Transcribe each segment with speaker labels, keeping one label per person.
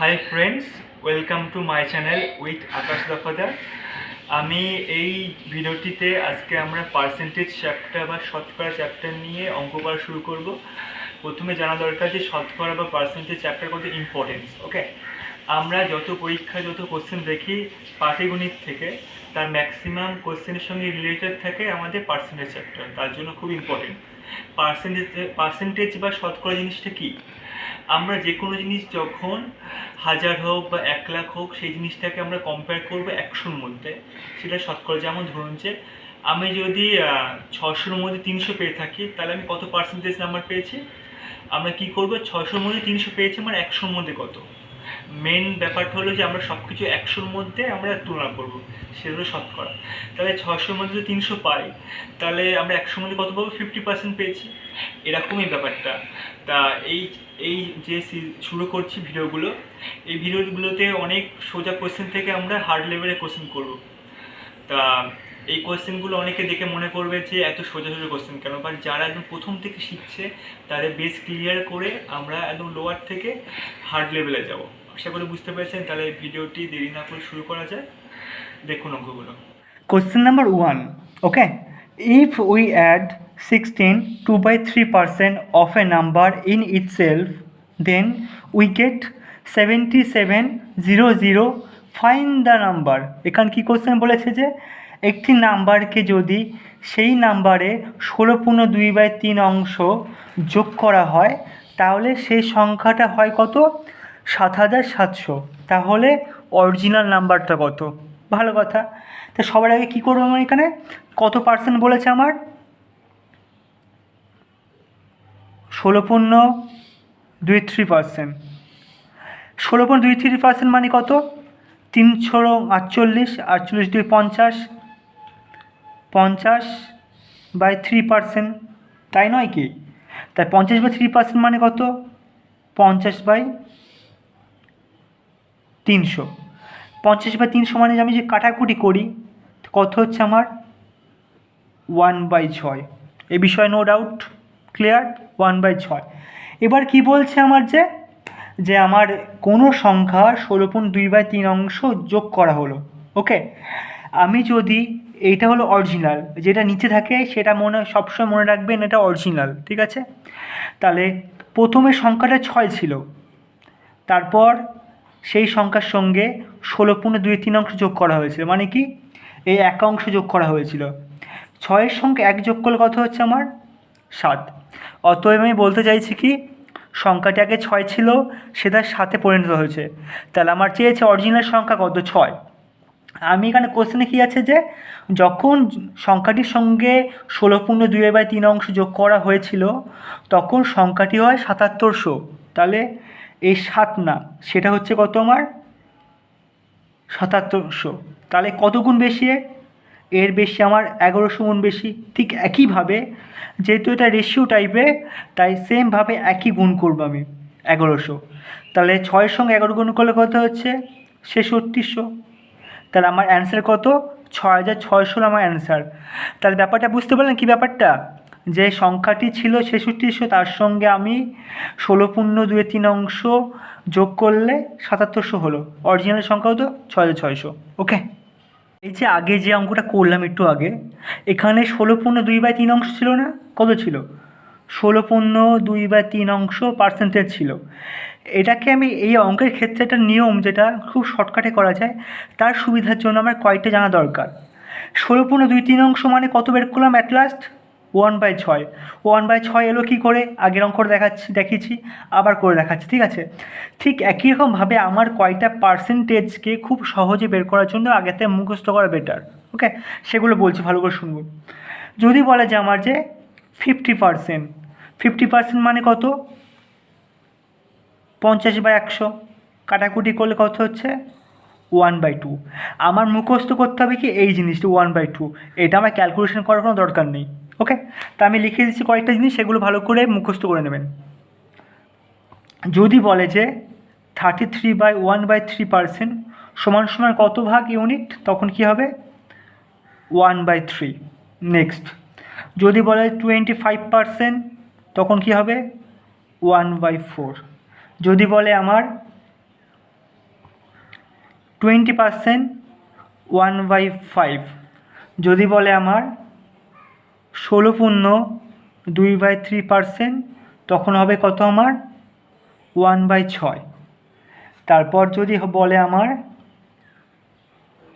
Speaker 1: High friends, welcome to my channel with Akash Dafadar. আমি এই ভিডিওটিতে আজকে আমরা পার্সেন্টেজ চ্যাপ্টার বা শতকরা চ্যাপ্টার নিয়ে অঙ্ক করা শুরু করব। প্রথমে জানা দরকার যে শতকরা বা পার্সেন্টেজ চ্যাপ্টার কত ইম্পর্টেন্স। ওকে, আমরা যত পরীক্ষায় যত কোশ্চেন দেখি পাটিগণিত থেকে, তার ম্যাক্সিমাম কোশ্চেনের সঙ্গে রিলেটেড থাকে আমাদের পার্সেন্টেজ চ্যাপ্টার, তার জন্য খুব ইম্পর্টেন্ট। পার্সেন্টেজ বা শতকরা জিনিসটা কী? আমরা যে কোনো জিনিস যখন 1000 হোক বা 1,00,000 হোক, সেই জিনিসটাকে আমরা কম্পেয়ার করবো 100-র মধ্যে, সেটা শতকরা। যেমন ধরুন যে আমি যদি 600-র মধ্যে 300 পেয়ে থাকি, তাহলে আমি কত পার্সেন্টেজ নাম্বার পেয়েছি? আমরা কি করবো, 600-র মধ্যে 300 পেয়েছি মানে 100-র মধ্যে কত। মেন ব্যাপারটা হলো যে আমরা সব কিছু 100-র মধ্যে আমরা তুলনা করবো, সেগুলো শতকরা। তাহলে 600-র মধ্যে যদি 300 পাই, তাহলে আমরা 100-র মধ্যে কত পাবো? 50% পেয়েছি। এরকমই ব্যাপারটা। তা এই এই যে শুরু করছি ভিডিওগুলো, এই ভিডিওগুলোতে অনেক সোজা কোশ্চেন থেকে আমরা হার্ড লেভেলের কোশ্চেন করব। তা এই কোশ্চেনগুলো অনেকে দেখে মনে করবে যে এত সোজা সোজা কোশ্চেন কেন, বাট যারা একদম প্রথম থেকে শিখছে তাদের বেস ক্লিয়ার করে আমরা একদম লোয়ার থেকে হার্ড লেভেলে যাব। আশা করি বুঝতে পেরেছেন। তাহলে ভিডিওটি দেরি না করে শুরু করা যায়। দেখুন অঙ্কগুলো।
Speaker 2: Question number 1. Okay. If we add 16 2/3% of a number in itself, then we get 7700. Find the number. এখানে কি কোশ্চেন বলেছে যে একটি নাম্বারকে যদি সেই নাম্বারে 16/2/3 অংশ যোগ করা হয়, তাহলে সেই সংখ্যাটা হয় কত? 7700। তাহলে অরিজিনাল নাম্বারটা কত? ভালো কথা। তো সবার আগে কী করবো, আমার এখানে কত পার্সেন্ট বলেছে? আমার 16.23%। 16.23% মানে কত? 348, 48 50, 50/3%, তাই নয় কি? তাই 50/3% মানে কত? 50/300। 50/300 মানে আমি যে কাটাকুটি করি, কত হচ্ছে আমার? 1/6। এই বিষয়ে নো ডাউট ক্লিয়ার। 1/6। এবার কি বলছে আমার যে আমার কোনো সংখ্যা 16.2/3 অংশ যোগ করা হলো। ওকে, আমি যদি এইটা হলো অরিজিনাল, যেটা নিচে থাকে সেটা সবসময় মনে রাখবেন, এটা অরিজিনাল, ঠিক আছে? তাহলে প্রথমে সংখ্যাটা 6 ছিল, তারপর সেই সংখ্যার সঙ্গে 16.2/3 অংশ যোগ করা হয়েছিল, মানে কি এই এক অংশ যোগ করা হয়েছিল। 6-এর সঙ্গে 1 যোগ করলে কত হচ্ছে আমার? 7। অতএব আমি বলতে চাইছি কি, সংখ্যাটি আগে 6 ছিল, সেটা 7-এ পরিণত হয়েছে। তাহলে আমার চেয়েছে অরিজিনাল সংখ্যা কত? 6। আমি এখানে কোশ্চেনে কী আছে যে যখন সংখ্যাটির সঙ্গে 16.2/3 অংশ যোগ করা হয়েছিল, তখন সংখ্যাটি হয় 7700। তাহলে এই 7 না, সেটা হচ্ছে কত আমার? 7700। তাহলে কত গুণ বেশি? এর বেশি আমার 1100 গুণ বেশি। ঠিক একইভাবে যেহেতু এটা রেশিও টাইপে, তাই সেমভাবে একই গুণ করবো আমি 1100। তাহলে 6-এর সঙ্গে 11 গুণ করলে কত হচ্ছে? 6600। তাহলে আমার অ্যান্সার কত? 6600 আমার অ্যান্সার। তাহলে ব্যাপারটা বুঝতে পারলেন কি ব্যাপারটা? যে সংখ্যাটি ছিল 6600, তার সঙ্গে আমি 16.2/3 অংশ যোগ করলে 7700 হলো। অরিজিনাল সংখ্যা হতো 6600। ওকে, এই যে আগে যে অঙ্কটা করলাম একটু আগে, এখানে 16.2/3 অংশ ছিল না? কত ছিল? 16.2/3 অংশ পার্সেন্টেজ ছিল। এটাকে আমি এই অঙ্কের ক্ষেত্রে একটা নিয়ম, যেটা খুব শর্টকাটে করা যায়, তার সুবিধার জন্য আমার কয়েকটা জানা দরকার। 16.23 অংশ মানে কত বের করলাম অ্যাট লাস্ট? 1/6। 1/6 এলো কী করে? আগের অঙ্ক দেখিয়েছি, আবার করে দেখাচ্ছি, ঠিক আছে? ঠিক একই রকমভাবে আমার কয়টা পার্সেন্টেজকে খুব সহজে বের করার জন্য আগেতে মুখস্থ করা বেটার। ওকে, সেগুলো বলছি, ভালো করে শুনবো। যদি বলে যে আমার যে 50%, 50% মানে কত? 50/100। কাটাকুটি করলে কত হচ্ছে? 1/2। আমার মুখস্থ করতে হবে কি এই জিনিসটা, 1/2। এটা আমার ক্যালকুলেশন করার কোনো দরকার নেই। ওকে, তা আমি লিখে দিচ্ছি কয়েকটা জিনিস, সেগুলো ভালো করে মুখস্থ করে নেবেন। যদি বলে যে 33/1/3% সমান সমান কত ভাগ ইউনিট, তখন কি হবে? 1/3। নেক্সট, যদি বলে 25%, তখন কি হবে? 1/4। যদি বলে আমার 20% 1/5। যদি বলে আমার 16.2/3%, তখন হবে কত আমার 1/6। তারপর যদি বলে আমার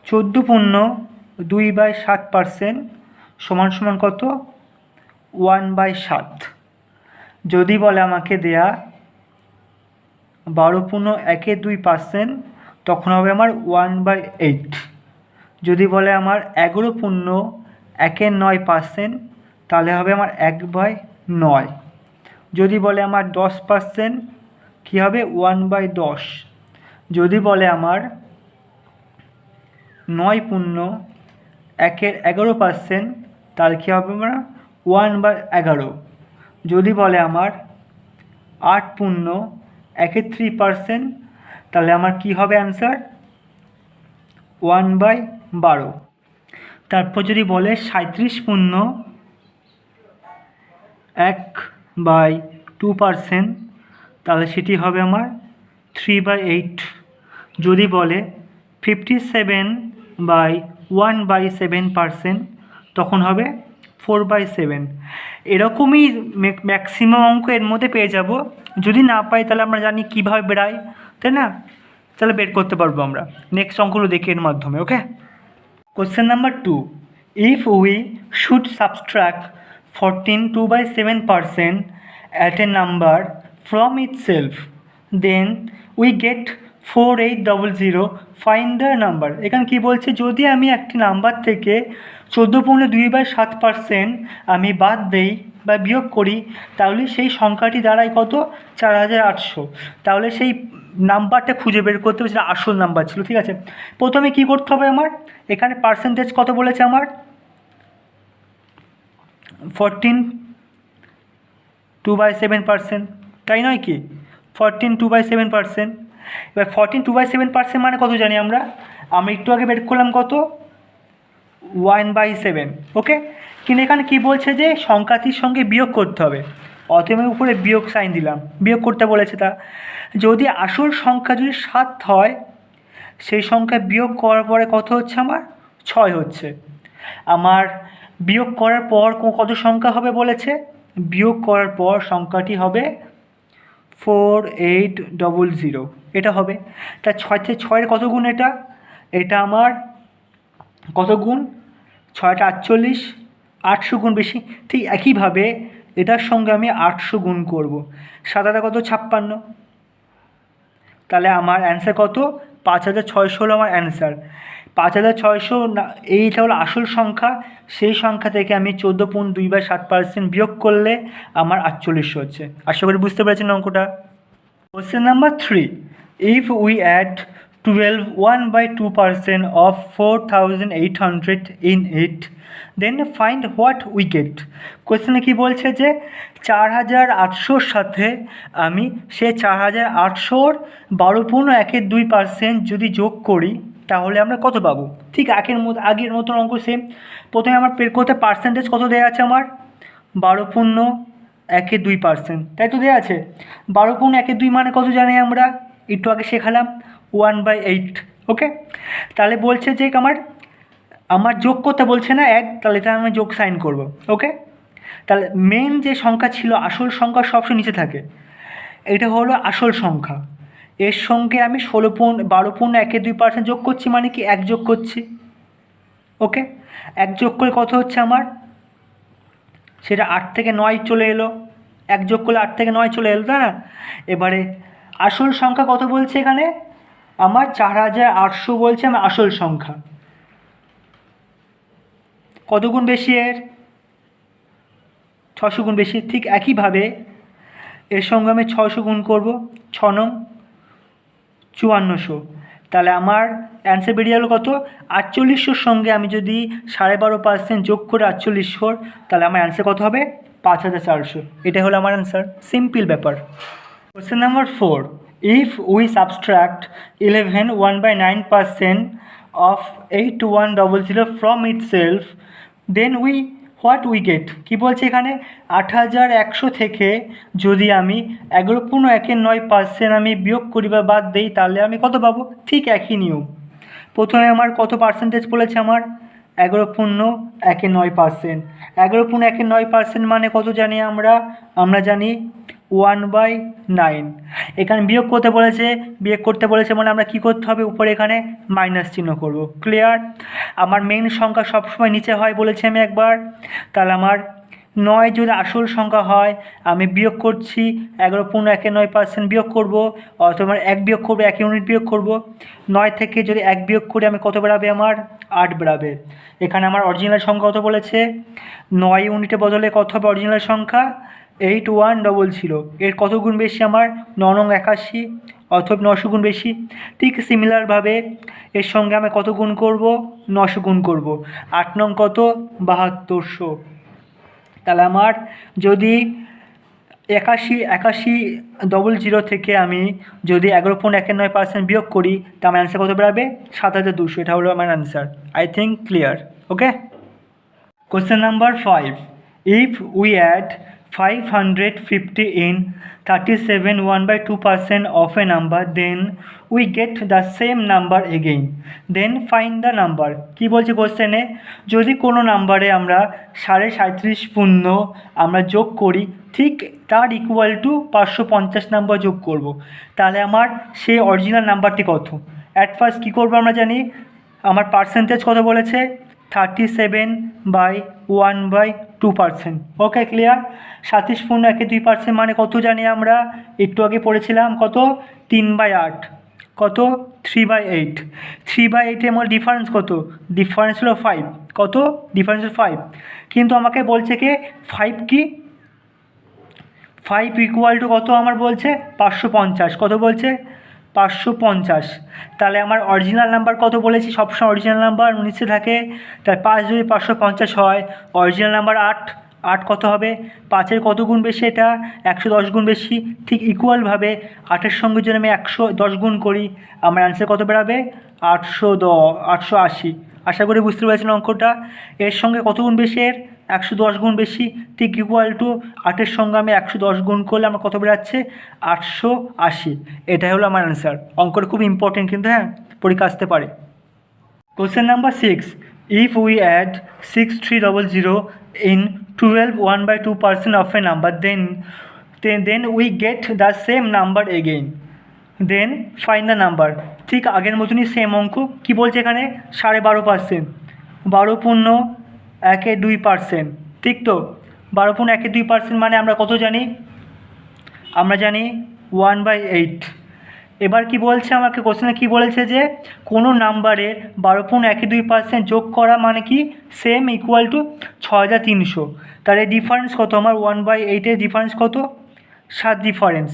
Speaker 2: 14.2/7% সমান সমান কত 1/7। যদি বলে আমাকে দেয়া 12.1/2%, তখন হবে আমার 1/8। যদি বলে আমার 11.1/9%, তাহলে হবে আমার 1/9। যদি বলে আমার 10%, কী হবে 1/10। যদি বলে আমার 9.1/11%, তাহলে কী হবে আমার 1/11। যদি বলে আমার 8.13%, তাহলে আমার কি হবে অ্যান্সার 1/12। তারপর যদি বলে 37.1/2%, তাহলে সেটি হবে আমার 3/8। যদি বলে 57/1/7%, তখন হবে 4/7। এরকমই ম্যাক্সিমাম অঙ্ক এর মধ্যে পেয়ে যাব। যদি না পাই তাহলে আমরা জানি কীভাবে বেরাই, তাই না? তাহলে বের করতে পারবো আমরা। নেক্সট অঙ্কগুলো দেখি এর মাধ্যমে। Okay, question number 2, if we should subtract 14/7% at a number from itself, then we get 4800, find the number। এখানে কি বলছে, যদি আমি একটি নাম্বার থেকে 14.2/7% আমি বাদ দেই বা বিয়োগ করি, তাহলে সেই সংখ্যাটি দাঁড়ায় কত 4800। তাহলে সেই নাম্বারটা খুঁজে বের করতে হবে, সেটা আসল নাম্বার ছিল। ঠিক আছে, প্রথমে কি করতে হবে আমার, এখানে পার্সেন্টেজ কত বলেছে আমার 14/2/7%, তাই নয় কি 14/2/7%। এবার 14/2/7% মানে কত জানি আমরা একটু আগে বের করলাম কত 1/7। ওকে, কিন্তু এখানে কি বলছে যে সংখ্যাটির সঙ্গে বিয়োগ করতে হবে, অতএব উপরে বিয়োগ সাইন দিলাম, বিয়োগ করতে বলেছে। তা যদি আসল সংখ্যা যদি 7 হয়, সেই সংখ্যা বিয়োগ করার পরে কত হচ্ছে আমার 6 হচ্ছে। আমার বিয়োগ করার পর কত সংখ্যা হবে বলেছে, বিয়োগ করার পর সংখ্যাটি হবে 4800, এটা হবে। তা 6 কত গুণ, এটা আমার কত গুণ, 6টা 48, 800 গুণ বেশি। ঠিক একইভাবে এটার সঙ্গে আমি 800 গুণ করব, 7 কত 56। তাহলে আমার অ্যান্সার কত 5600 হলো আমার অ্যান্সার। 5600 না, এইটা হলো আসল সংখ্যা। সেই সংখ্যা থেকে আমি 14.2/7% বিয়োগ করলে আমার 4800 হচ্ছে। আশা করি বুঝতে পেরেছেন অঙ্কটা। Question number 3, if we add 12 1/2% of 4800 in it, then find what we get। কোশ্চেনে কি বলছে যে 4800-র সাথে আমি সে 4800-র 12.1/2% যদি যোগ করি, তাহলে আমরা কত পাবো। ঠিক আগের মতন অঙ্ক সেম। প্রথমে আমার বের করতে পার্সেন্টেজ কত দেওয়া আছে আমার 12.1/2%, তাই তো দেওয়া আছে। 12.1/2 মানে কত জানি আমরা, একটু আগে শেখালাম 1/8। ওকে, তাহলে বলছে যে আমার যোগ করতে বলছে না এক, তাহলে এটা আমি যোগ সাইন করব। ওকে, তাহলে মেন যে সংখ্যা ছিল, আসল সংখ্যা সবসময় নিচে থাকে, এটা হলো আসল সংখ্যা। এর সঙ্গে আমি 12.1/2% যোগ করছি, মানে কি 1 যোগ করছি। ওকে, 1 যোগ করে কত হচ্ছে আমার, সেটা 8 থেকে 9 চলে এলো। 1 যোগ করলে 8 থেকে 9 চলে এলো, তাই না? এবারে আসল সংখ্যা কত বলছে এখানে আমার 4800 বলছে আমার আসল সংখ্যা। কত গুণ বেশি এর, 600 গুণ বেশি। ঠিক একইভাবে এর সঙ্গে আমি 600 গুণ করব, 6 নং 5400। তাহলে আমার অ্যান্সার বেরিয়ে গেল কত 4800-র সঙ্গে আমি যদি 12.5% যোগ করে 4800, তাহলে আমার অ্যান্সার কত হবে 5400। এটা হলো আমার অ্যান্সার, সিম্পল ব্যাপার। Question number 4, if we subtract 11 1/9% of 8100 from itself, then what we get। কী বলছে এখানে 8100 থেকে যদি আমি 11.9% আমি বিয়োগ করি বা বাদ দিই, তাহলে আমি কত পাবো। ঠিক একই নিয়ম, প্রথমে আমার কত পার্সেন্টেজ বলেছে আমার 11.19%। 11.19% মানে কত জানি আমরা জানি 1/9। এখানে বিয়োগ করতে বলেছে মানে আমরা কি করতে হবে, উপরে এখানে মাইনাস চিহ্ন করব। ক্লিয়ার? আমার মেইন সংখ্যা সবসময় নিচে হয় বলেছি আমি একবার। তাহলে আমার 9 যদি আসল সংখ্যা হয়, আমি বিয়োগ করছি 11.19% বিয়োগ করব, অথবা 1 বিয়োগ করবো, 1 ইউনিট বিয়োগ করব। 9 থেকে যদি 1 বিয়োগ করে আমি কত বেরাবে, আমার 8 বেরাবে। এখানে আমার অরিজিনাল সংখ্যা কত বলেছে, 9 ইউনিটের বদলে কত হবে অরিজিনাল সংখ্যা, 8100। এর কত গুণ বেশি, আমার 9 নং 81, অথবা 900 গুণ বেশি। ঠিক সিমিলারভাবে এর সঙ্গে আমি কত গুণ করব, 900 গুণ করব। 8 নং কত, 7200। তাহলে আমার যদি 8100 থেকে আমি যদি 11.19% বিয়োগ করি, তা আমার অ্যান্সার কত বেরাবে, 7200। এটা হলো আমার answer. I think clear? Okay. Question number 5. If we add 550 in 37 1/2% of a number, then we get the same number again. Then find the number. কি বলছে কোশ্চেনে, যদি কোনো নাম্বারে আমরা 37.5 পূর্ণ আমরা যোগ করি, ঠিক তার ইকুয়াল টু 550 নাম্বার যোগ করব, তাহলে আমার সেই অরিজিনাল নাম্বারটি কত। অ্যাট ফার্স্ট কী করবো, আমরা জানি আমার পার্সেন্টেজ কত বলেছে, 37/1/2%। ওকে, ক্লিয়ার? 37.12% মানে কত জানি আমরা, একটু আগে পড়েছিলাম, কত, 3/8। কত, 3/8। 3/8 আমার ডিফারেন্স কত, ডিফারেন্স হলো 5। কত, ডিফারেন্স হলো 5। কিন্তু আমাকে বলছে কি 5 কি, 5 ইকুয়াল টু কত আমার বলছে 550। কত বলছে, 550। তাহলে আমার অরিজিনাল নাম্বার কত বলেছি, সবসময় অরিজিনাল নাম্বার 19 থাকে। তাই 5 যদি 550 হয়, অরিজিনাল নাম্বার 8। 8 কত হবে, 5-এর কত গুণ বেশি, এটা 110 গুণ বেশি। ঠিক ইকুয়ালভাবে 8-এর সঙ্গে যদি আমি 110 গুণ করি, আমার অ্যান্সার কত বেরাবে, 880। আশা করি বুঝতে পেরেছেন অঙ্কটা। এর সঙ্গে কত গুণ বেশি, এর 110 গুণ বেশি। ঠিক ইকুয়াল টু 8-এর সঙ্গে আমি 110 গুণ করলে আমার কত বেরাচ্ছে, 880। এটাই হলো আমার অ্যান্সার। অঙ্কটা খুব ইম্পর্টেন্ট কিন্তু, হ্যাঁ, পরীক্ষা আসতে পারে। Question number 6. If we add 6300 in 12 1/2% of a number, then we get the same number again. Then find the number. ঠিক আগের মতনই সেম অঙ্ক। কি বলছে এখানে, 12.5%, 12.12%। ঠিক তো, 12.12% মানে আমরা কত জানি, আমরা জানি 1/8। এবার কি বলছে আমাকে কোশ্চেনে, কি বলেছে যে কোনো নাম্বারে 12.12% যোগ করা মানে কি, সেম ইকুয়াল টু 6300। তাহলে ডিফারেন্স কত, আমার 1/8-এর ডিফারেন্স কত, 7 ডিফারেন্স।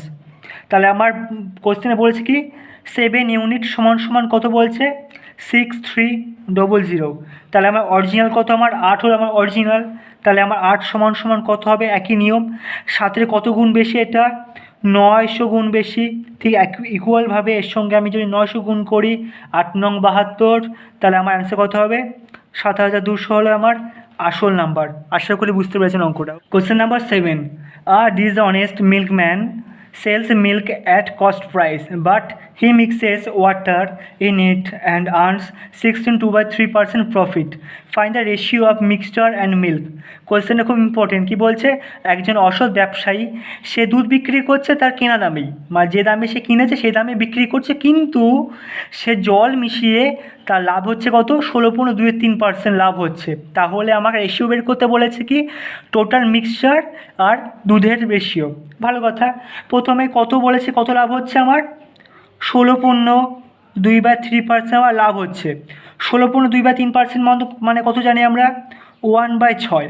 Speaker 2: তাহলে আমার কোশ্চেনে বলেছে কি 7 ইউনিট সমান কত বলছে, 6300। তাহলে আমার অরিজিনাল কত, আমার 8 হলো আমার অরিজিনাল। তাহলে আমার 8 সমান কত হবে, একই নিয়ম, 7-এর কত গুণ বেশি, এটা 900 গুণ বেশি। ঠিক ইকুয়ালভাবে এর সঙ্গে আমি যদি 900 গুণ করি, 8 নং 72, তাহলে আমার অ্যান্সার কত হবে, 7200 হলো আমার আসল নাম্বার। আশা করি বুঝতে পেরেছেন অঙ্কটা। Question number 7. A dishonest milkman sells milk at cost price, but he mixes water in it and earns 16.2/3% profit. Find the ratio of mixture and milk. কোয়েশ্চেনটা খুব ইম্পর্টেন্ট। কি বলছে, একজন অসৎ ব্যবসায়ী, সে দুধ বিক্রি করছে তার কেনা দামেই, মানে যে দামে সে কিনেছে সেই দামে বিক্রি করছে, কিন্তু সে জল মিশিয়ে তার লাভ হচ্ছে কত, 16.23% লাভ হচ্ছে। তাহলে আমাকে রেশিও বের করতে বলেছে, কি টোটাল মিক্সচার আর দুধের রেশিও। ভালো কথা, প্রথমে কত বলেছে, কত লাভ হচ্ছে আমার, 16.2/3% আমার লাভ হচ্ছে। 16.2/3% মানে কত জানি আমরা, 1/6।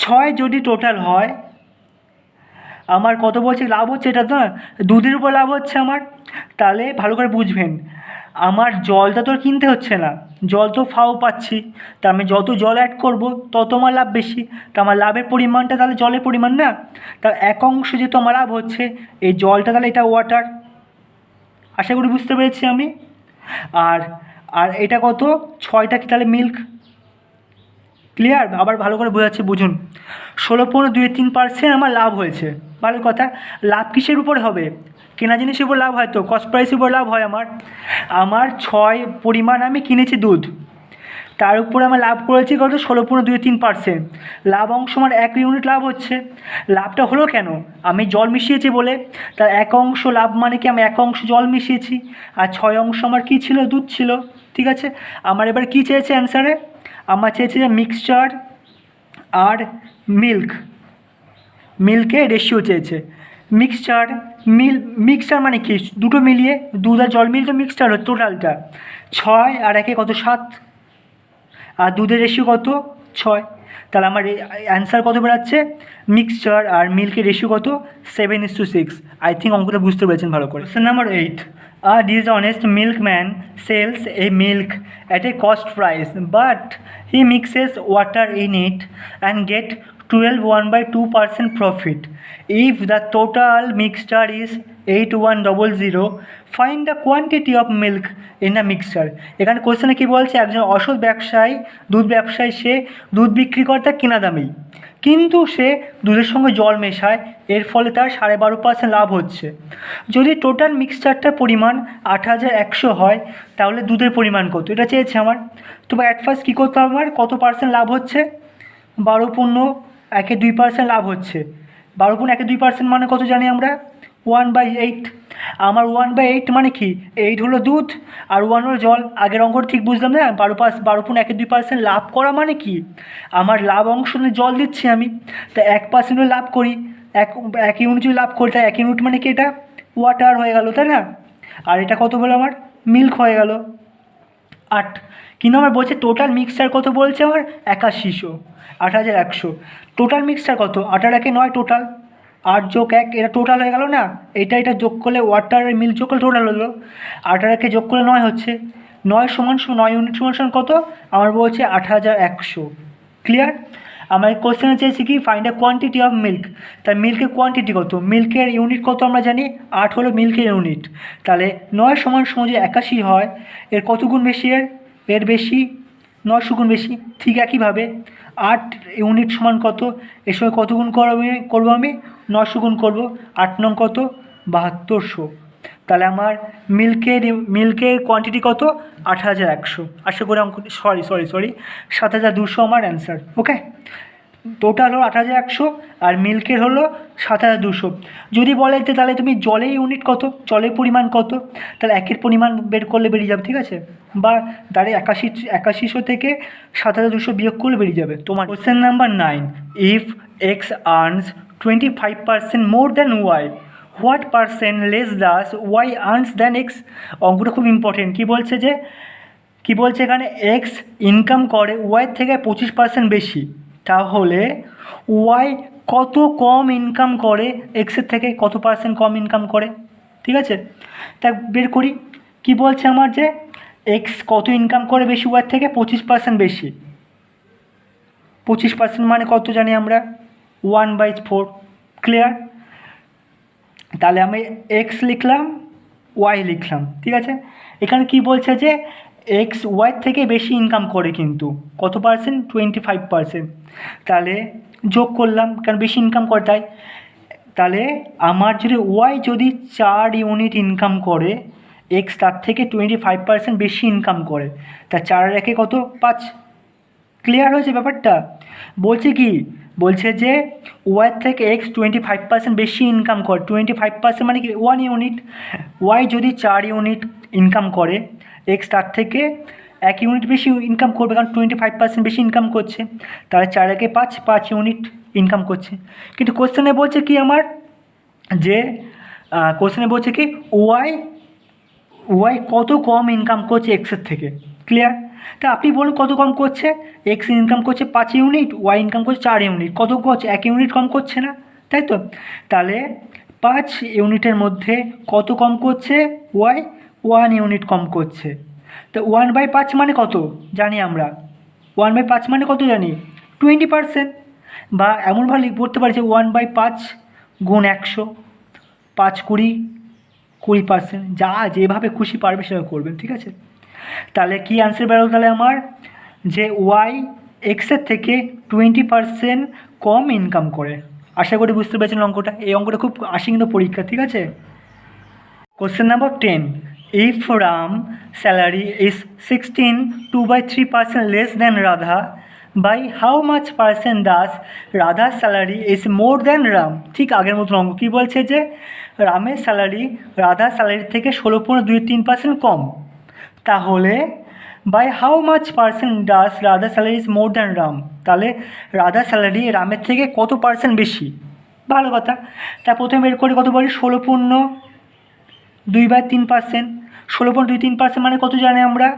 Speaker 2: 6 যদি টোটাল হয়, আমার কত বলছে লাভ হচ্ছে, এটা তো দুধের উপর লাভ হচ্ছে আমার। তাহলে ভালো করে বুঝবেন, আমার জলটা তো আর কিনতে হচ্ছে না, জল তো ফাও পাচ্ছি। তা আমি যত জল অ্যাড করব তত আমার লাভ বেশি। তা আমার লাভের পরিমাণটা তাহলে জলের পরিমাণ না, তার এক অংশ যেহেতু আমার লাভ হচ্ছে, এই জলটা তাহলে এটা ওয়াটার। আশা করি বুঝতে পেরেছি আমি। আর এটা কত, 6টা কি তাহলে মিল্ক। ক্লিয়ার? আবার ভালো করে বোঝাচ্ছি, বুঝুন। 16.23% আমার লাভ হয়েছে, ভালো কথা। লাভ কিসের উপরে হবে? কেনা জিনিসের উপর লাভ হয় তো, কস্ট প্রাইসের উপর লাভ হয় আমার। আমার 6 পরিমাণ আমি কিনেছি দুধ, তার উপরে আমার লাভ করেছি কত? 16.23%। লাভ অংশ আমার 1 ইউনিট লাভ হচ্ছে। লাভটা হলো কেন? আমি জল মিশিয়েছি বলে। তার 1 অংশ লাভ মানে কি, আমি 1 অংশ জল মিশিয়েছি, আর 6 অংশ আমার কী ছিল? দুধ ছিল। ঠিক আছে, আমার এবার কী চেয়েছে অ্যান্সারে? আমার চেয়েছে যে মিক্সচার আর মিল্কের রেশিও চেয়েছে। মিক্সচার মানে কি? দুটো মিলিয়ে, দুধ আর জল মিলিয়ে তো মিক্সচার হচ্ছে টোটালটা। 6 আর 1 কত? 7, আর দুধের রেশিও কত? 6। তাহলে আমার অ্যান্সার কত বেরাচ্ছে? মিক্সচার আর মিল্কের রেশিও কত? 7:6। আই থিঙ্ক অঙ্কটা বুঝতে পেরেছেন ভালো করে। Question number 8, a dishonest milkman sells a milk at a cost price but he mixes water in it and get 12.1/2% profit. If the total mixture is 8100, find the quantity of milk in the mixture. এখানে কোশ্চেনে কী বলছে? একজন অসৎ ব্যবসায়ী, দুধ ব্যবসায়ী, সে দুধ বিক্রি করে তার কেনা দামেই, কিন্তু সে দুধের সঙ্গে জল মেশায়, এর ফলে তার 12.5% লাভ হচ্ছে। যদি টোটাল মিক্সচারটার পরিমাণ 8100 হয়, তাহলে দুধের পরিমাণ কত? এটা চেয়েছে আমার। তো অ্যাট ফার্স্ট কী করতে হবে আমার? কত পার্সেন্ট লাভ হচ্ছে? 12.1-2% লাভ হচ্ছে। 12.1-2% মানে কত জানি আমরা? 1/8। আমার 1/8 মানে কি? 8 হলো দুধ আর 1 হলো জল। আগের অঙ্কটা ঠিক বুঝলাম না? 12.1-2% লাভ করা মানে কি? আমার লাভ অংশ জল দিচ্ছি আমি, তা 1% লাভ করি, এক ইউনিট যদি লাভ করি, তাই 1 ইউনিট মানে কি? এটা ওয়াটার হয়ে গেল, তাই না? আর এটা কত বলে আমার? মিল্ক হয়ে গেল 8। কিন্তু আমার বলছে টোটাল মিক্সচার কত বলছে আমার? 8100। টোটাল মিক্সচার কত? 8 আর 1 9 টোটাল, 8 যোগ 1 এটা টোটাল হয়ে গেল না? এটা যোগ করলে, ওয়াটার আর মিল্ক যোগ করলে টোটাল হলো। 8 আর 1 যোগ করলে 9 হচ্ছে। 9 সমান 9 ইউনিট সমান কত? আমার বলছে 8100। ক্লিয়ার? আমার কোশ্চেনে চেয়েছি কি? Find the quantity of milk. তাই মিল্কের কোয়ান্টিটি কত? মিল্কের ইউনিট কত আমরা জানি? 8 হলো মিল্কের ইউনিট। তাহলে 9 সমান যদি 81 হয়, এর কত গুণ বেশি? এর বেশি, 900 গুণ বেশি। ঠিক একইভাবে 8 ইউনিট সমান কত? এর সঙ্গে কত গুণ করবো আমি? 900 গুণ করবো। 8 নং কত? 7200। তাহলে আমার মিল্কের কোয়ান্টিটি কত? 8100। আশা করি অঙ্ক, সরি 7200 আমার অ্যান্সার। ওকে, টোটাল হলো 8100 আর মিল্কের হলো 7200। যদি বলে যে তাহলে তুমি জলের ইউনিট কত, জলের পরিমাণ কত, তাহলে একের পরিমাণ বের করলে বেরিয়ে যাবে। ঠিক আছে, বা দাঁড়িয়ে 8100 থেকে 7200 বিয়োগ করলে বেরিয়ে যাবে তোমার। Question number 9, if x earns 25% more than y, what percent less does y earns than x? অঙ্কটা খুব ইম্পর্টেন্ট। কী বলছে এখানে? এক্স ইনকাম করে ওয়াই থেকে 25% বেশি, তাহলে ওয়াই কত কম ইনকাম করে এক্সের থেকে? কত পার্সেন্ট কম ইনকাম করে? ঠিক আছে, তা বের করি। কি বলছে আমার? যে এক্স কত ইনকাম করে বেশি ওয়াই থেকে? 25% বেশি। 25% মানে কত জানি আমরা? 1/4। ক্লিয়ার? তাহলে আমি এক্স লিখলাম, ওয়াই লিখলাম। ঠিক আছে, এখানে কি বলছে? যে এক্স ওয়াই থেকে বেশি ইনকাম করে, কিন্তু কত পার্সেন্ট? 25%। তাহলে যোগ করলাম, কারণ বেশি ইনকাম করে তাই। তাহলে আমার যদি ওয়াই যদি 4 ইউনিট ইনকাম করে, এক্স তার থেকে 25% বেশি ইনকাম করে, তা 4 আর 1 কত? 5। ক্লিয়ার হয়েছে ব্যাপারটা? বলছে কি? বলছে যে ওয়াই থেকে এক্স 25% বেশি ইনকাম করে। 25% মানে কি? 1 ইউনিট। ওয়াই যদি 4 ইউনিট ইনকাম করে, এক্স তার থেকে 1 ইউনিট বেশি ইনকাম করবে, কারণ 25% বেশি ইনকাম করছে। তাহলে 4 একে 5 ইউনিট ইনকাম করছে। কিন্তু কোশ্চেনে বলছে কি আমার? যে কোশ্চেনে বলছে কি ওয়াই কত কম ইনকাম করছে এক্সের থেকে। ক্লিয়ার? তা আপনি বলুন কত কম করছে? এক্স ইনকাম করছে 5 ইউনিট, ওয়াই ইনকাম করছে 4 ইউনিট। কত করছে? 1 ইউনিট কম করছে না, তাই তো? তাহলে 5 ইউনিটের মধ্যে কত কম করছে? ওয়াই 1 ইউনিট কম করছে। তো 1/5 মানে কত জানি আমরা? 1/5 মানে কত জানি? 20%। বা এমনভাবে পড়তে পারি যে 1/5 গুণ 100, 5 20%, যা যেভাবে খুশি পারবে সেভাবে করবেন। ঠিক আছে, তাহলে কি আনসার বেরোলো? তাহলে আমার যে ওয়াই এক্সের থেকে 20% কম ইনকাম করে। আশা করি বুঝতে পেরেছেন অঙ্কটা। এই অঙ্কটা খুব আসে কিন্তু পরীক্ষা, ঠিক আছে। Question number 10, if Ram salary is 16, 2/3% less than Radha, by how much percent does Radha's salary is more than Ram? ঠিক আগের মতন অঙ্ক। কী বলছে যে রামের স্যালারি রাধার স্যালারির থেকে 16.23% কম, তাহলে by how much percent does Radha salary is more than Ram, তাহলে রাধা স্যালারি রামের থেকে কত পার্সেন্ট বেশি। ভালো কথা। তা প্রথমে বের করি কত বলি, 16.2/3%। 16.23% মানে কত জানি আমরা,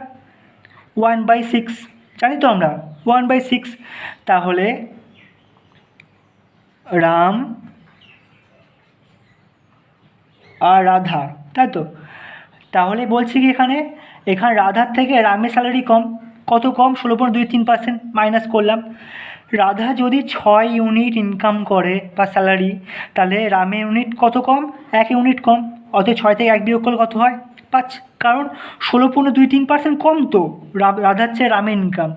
Speaker 2: 1/6 জানি তো আমরা, 1/6। তাহলে রাম আর রাধা, তাই তো। তাহলে বলছি কি এখানে রাধার থেকে রামের স্যালারি কম, কত কম, 16.23% মাইনাস করলাম। রাধা যদি 6 ইউনিট ইনকাম করে বা স্যালারি, তাহলে রামের ইউনিট কত কম, 1 ইউনিট কম। অর্থাৎ 6 থেকে 1 বিয়োগ করলে কত হয়, 5। কারণ 16.23% কম তো রাধার চেয়ে রামের ইনকাম,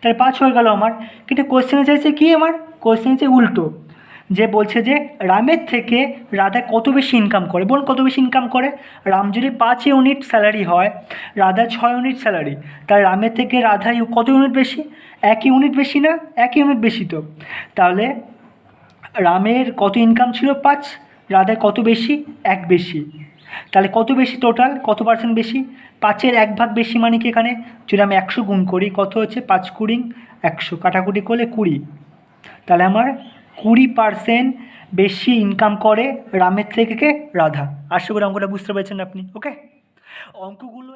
Speaker 2: তাহলে 5 হয়ে গেল আমার। কিন্তু কোশ্চেনে চাইছে কি, আমার কোশ্চেনে চাই উল্টো, যে বলছে যে রামের থেকে রাধা কত বেশি ইনকাম করে। বলুন কত বেশি ইনকাম করে। রাম যদি 5 ইউনিট স্যালারি হয়, রাধা 6 ইউনিট স্যালারি, তাহলে রামের থেকে রাধা কত ইউনিট বেশি, 1 ইউনিট বেশি না, 1 ইউনিট বেশি তো। তাহলে রামের কত ইনকাম ছিল 5, রাধার কত বেশি, 1 বেশি। তাহলে কত বেশি টোটাল, কত পার্সেন্ট বেশি, 5-এর 1 ভাগ বেশি। মানে কি এখানে যদি আমি 100 গুণ করি কত হচ্ছে, 5 × 100 কাটাকুটি করলে 20, তাহলে আমার 20% বেশি ইনকাম করে রামের থেকে রাধা। আশা করি অঙ্কটা বুঝতে পেরেছেন আপনি। ওকে, অঙ্কগুলো